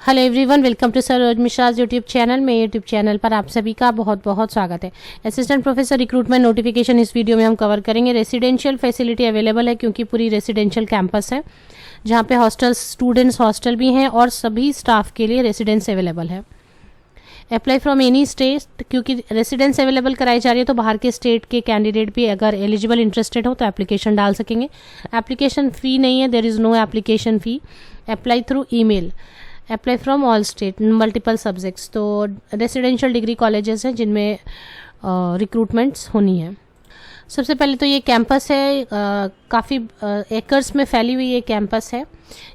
Hello everyone, welcome to Saroj Mishra's YouTube channel. में YouTube channel पर आप सभी का बहुत बहुत स्वागत है। असिस्टेंट प्रोफेसर रिक्रूटमेंट नोटिफिकेशन इस वीडियो में हम कवर करेंगे। रेसिडेंशियल फैसिलिटी अवेलेबल है क्योंकि पूरी रेसिडेंशियल कैंपस है जहाँ पे हॉस्टल्स, स्टूडेंट्स हॉस्टल भी हैं और सभी स्टाफ के लिए रेसिडेंस अवेलेबल है। अप्लाई फ्रॉम एनी स्टेट, क्योंकि रेसिडेंस अवेलेबल कराई जा रही है तो बाहर के स्टेट के कैंडिडेट भी अगर एलिजिबल इंटरेस्टेड हो तो एप्लीकेशन डाल सकेंगे। एप्लीकेशन फ़ी नहीं है, there is no application fee. Apply through email. Apply from all state, multiple subjects. तो रेसिडेंशियल डिग्री कॉलेजेस हैं जिनमें रिक्रूटमेंट्स होनी है। सबसे पहले तो ये कैंपस है, काफ़ी एकर्स में फैली हुई ये कैंपस है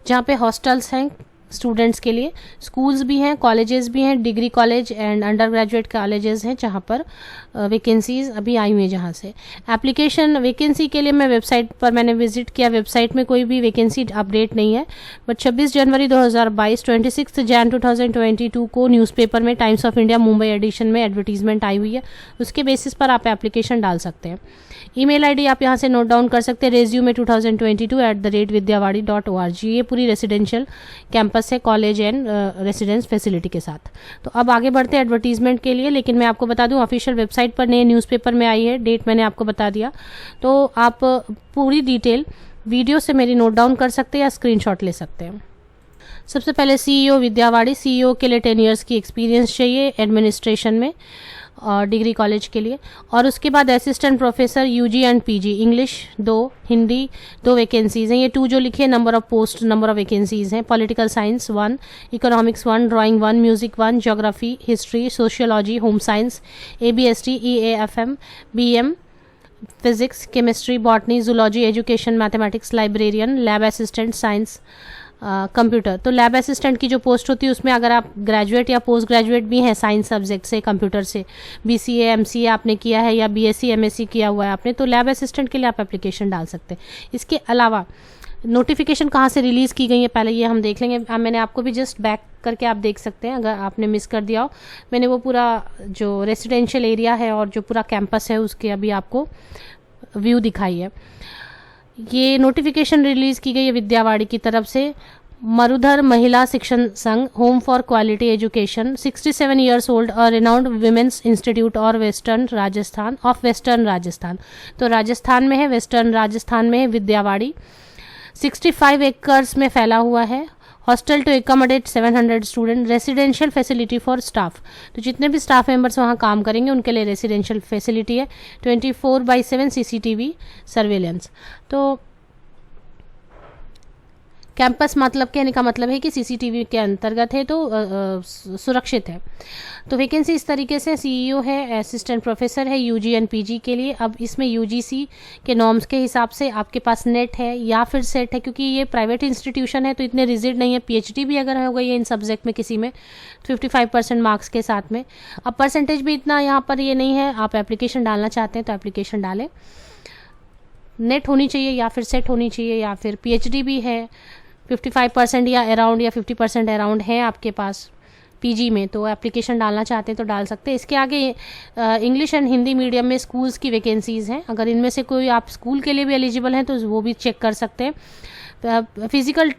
जहाँ पे हॉस्टल्स हैं स्टूडेंट्स के लिए, स्कूल्स भी हैं, कॉलेजेस भी हैं, degree college and under graduate colleges हैं जहाँ पर वैकेंसीज अभी आई हुई हैं। जहाँ से एप्लीकेशन वैकेंसी के लिए मैं वेबसाइट पर मैंने विजिट किया, वेबसाइट में कोई भी वैकेंसी अपडेट नहीं है। बट 26 जनवरी 2022 26 जैन 2022 को न्यूज़पेपर में Times of India Mumbai edition में एडवर्टीजमेंट आई हुई है, उसके बेसिस पर आप एप्लीकेशन डाल सकते हैं। ईमेल आईडी आप यहाँ से नोट डाउन कर सकते हैं, resume2022@vidyawadi.org। ये पूरी रेसिडेंशियल कैंपस है कॉलेज एंड रेसिडेंस फैसिलिटी के साथ। तो अब आगे बढ़ते हैं एडवर्टीजमेंट के लिए, लेकिन मैं आपको बता दूं ऑफिशियल वेबसाइट पर नए न्यूज़पेपर में आई है, डेट मैंने आपको बता दिया। तो आप पूरी डिटेल वीडियो से मेरी नोट डाउन कर सकते हैं या स्क्रीनशॉट ले सकते हैं। सबसे पहले सीईओ विद्यावाड़ी, सीईओ के लिए 10 इयर्स की एक्सपीरियंस चाहिए एडमिनिस्ट्रेशन में और डिग्री कॉलेज के लिए। और उसके बाद assistant professor UG and PG, English 2, Hindi 2 vacancies हैं। ये 2 जो लिखे number of post, number of vacancies हैं। Political science 1, economics 1, drawing 1, music 1, geography, history, sociology, home science, ABST, EAFM, BM, physics, chemistry, botany, zoology, education, mathematics, librarian, lab assistant, science, computer. तो lab assistant की जो post होती है उसमें अगर आप graduate या पोस्ट ग्रेजुएट भी हैं साइंस सब्जेक्ट से, कंप्यूटर से, BCA MCA आपने किया है या BSc MSc किया हुआ है आपने, तो लैब असिस्टेंट के लिए आप एप्लीकेशन डाल सकते हैं। इसके अलावा नोटिफिकेशन कहाँ से रिलीज़ की गई है पहले ये हम देख लेंगे। मैंने आपको भी जस्ट बैक करके आप देख सकते हैं अगर आपने मिस कर दिया हो। मैंने वो पूरा जो रेसिडेंशियल एरिया है और जो पूरा कैंपस है उसके अभी आपको व्यू दिखाई है। ये नोटिफिकेशन रिलीज़ की गई है विद्यावाड़ी की तरफ से। मरुधर महिला शिक्षण संघ, home for quality education, 67 years old, और रिनाउंड विमेंस इंस्टीट्यूट और वेस्टर्न राजस्थान। तो राजस्थान में है, वेस्टर्न राजस्थान में है विद्यावाड़ी। 65 एकर्स में फैला हुआ है। Hostel to accommodate 700 student, residential facility for staff. तो जितने भी स्टाफ मेंबर्स वहाँ काम करेंगे उनके लिए रेसिडेंशियल फैसिलिटी है। 24/7 CCTV सर्वेलेंस। तो कैंपस मतलब कहने का मतलब है कि CCTV के अंतर्गत है तो सुरक्षित है। तो वैकेंसी इस तरीके से सीईओ है, असिस्टेंट प्रोफेसर है UG एंड PG के लिए। अब इसमें UGC के नॉर्म्स के हिसाब से आपके पास नेट है या फिर सेट है, क्योंकि ये प्राइवेट इंस्टीट्यूशन है तो इतने रिजिड नहीं है। PhD भी अगर हो गई है इन सब्जेक्ट में किसी में 55% मार्क्स के साथ में। अब परसेंटेज भी इतना यहाँ पर ये नहीं है। आप एप्लीकेशन डालना चाहते हैं तो एप्लीकेशन डालें। नेट होनी चाहिए या फिर सेट होनी चाहिए या फिर PhD भी है 55% या अराउंड या 50% अराउंड है आपके पास PG में, तो एप्लीकेशन डालना चाहते हैं तो डाल सकते हैं। इसके आगे इंग्लिश एंड हिंदी मीडियम में स्कूल्स की वैकेंसीज़ हैं। अगर इनमें से कोई आप स्कूल के लिए भी एलिजिबल हैं तो वो भी चेक कर सकते हैं। Physical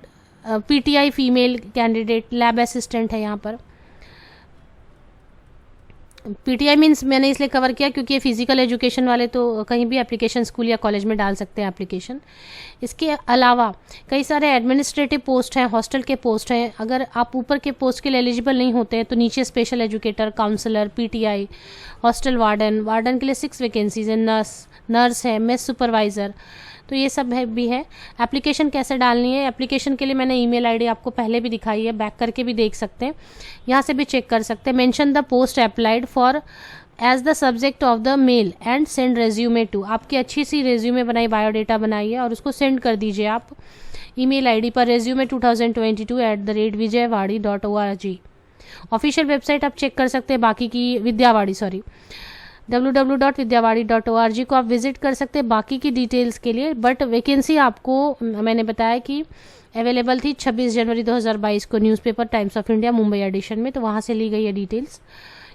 PTI female candidate, lab assistant है यहाँ पर। PTI मीन्स मैंने इसलिए कवर किया क्योंकि ये फिजिकल एजुकेशन वाले तो कहीं भी एप्लीकेशन स्कूल या कॉलेज में डाल सकते हैं एप्लीकेशन। इसके अलावा कई सारे एडमिनिस्ट्रेटिव पोस्ट हैं, हॉस्टल के पोस्ट हैं। अगर आप ऊपर के पोस्ट के लिए एलिजिबल नहीं होते हैं तो नीचे special educator, counsellor, PTI, hostel warden के लिए 6 वैकेंसीज हैं। नर्स है, मेस सुपरवाइज़र, तो ये सब है भी है। एप्लीकेशन कैसे डालनी है, एप्लीकेशन के लिए मैंने ईमेल आईडी आपको पहले भी दिखाई है, बैक करके भी देख सकते हैं, यहाँ से भी चेक कर सकते हैं। Mention the post applied for as the subject of the mail and send resume to. आपकी अच्छी सी रेज्यूमे बनाई, बायोडेटा बनाइए और उसको सेंड कर दीजिए आप ईमेल आईडी पर resume2022@vidyawadi.org। ऑफिशियल वेबसाइट आप चेक कर सकते हैं बाकी की www.vidyawadi.org को आप विजिट कर सकते हैं बाकी की डिटेल्स के लिए। बट वैकेंसी आपको मैंने बताया कि अवेलेबल थी 26 जनवरी 2022 को newspaper Times of India Mumbai edition में, तो वहाँ से ली गई है डिटेल्स।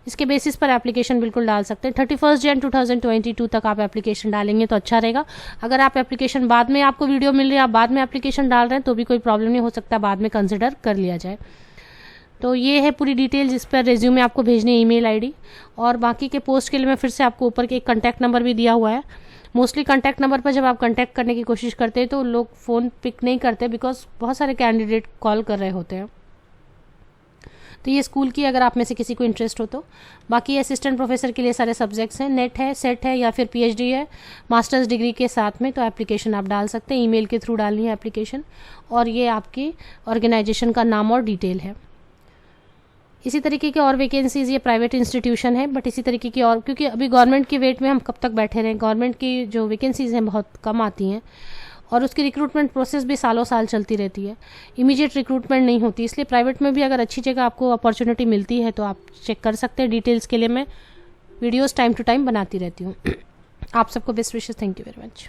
इसके बेसिस पर एप्लीकेशन बिल्कुल डाल सकते हैं। 31 जन 2022 तक आप एप्लीकेशन डालेंगे तो अच्छा रहेगा। अगर आप एप्लीकेशन बाद में आपको वीडियो मिल रही है, आप बाद में एप्लीकेशन डाल रहे हैं तो भी कोई प्रॉब्लम नहीं, हो सकता बाद में कंसिडर कर लिया जाए। तो ये है पूरी डिटेल जिस पर रेज्यूमे आपको भेजनी है, ईमेल आईडी। और बाकी के पोस्ट के लिए मैं फिर से आपको ऊपर के एक कॉन्टैक्ट नंबर भी दिया हुआ है। मोस्टली कॉन्टैक्ट नंबर पर जब आप कॉन्टैक्ट करने की कोशिश करते हैं तो लोग फ़ोन पिक नहीं करते, बिकॉज बहुत सारे कैंडिडेट कॉल कर रहे होते हैं। तो ये स्कूल की अगर आप में से किसी को इंटरेस्ट हो तो। बाकी असिस्टेंट प्रोफेसर के लिए सारे सब्जेक्ट्स हैं, नेट है, सेट है या फिर पीएचडी है मास्टर्स डिग्री के साथ में। तो एप्लीकेशन आप डाल सकते हैं, ईमेल के थ्रू डालनी है एप्लीकेशन। और ये आपकी ऑर्गेनाइजेशन का नाम और डिटेल है। इसी तरीके की और वैकेंसीज, ये प्राइवेट इंस्टीट्यूशन है बट इसी तरीके की और, क्योंकि अभी गवर्नमेंट के वेट में हम कब तक बैठे रहें, गवर्नमेंट की जो वैकेंसीज हैं बहुत कम आती हैं और उसकी रिक्रूटमेंट प्रोसेस भी सालों साल चलती रहती है, इमीडिएट रिक्रूटमेंट नहीं होती। इसलिए प्राइवेट में भी अगर अच्छी जगह आपको अपॉर्चुनिटी मिलती है तो आप चेक कर सकते हैं। डिटेल्स के लिए मैं वीडियोस टाइम टू टाइम बनाती रहती हूँ। आप सबको best wishes, thank you very much.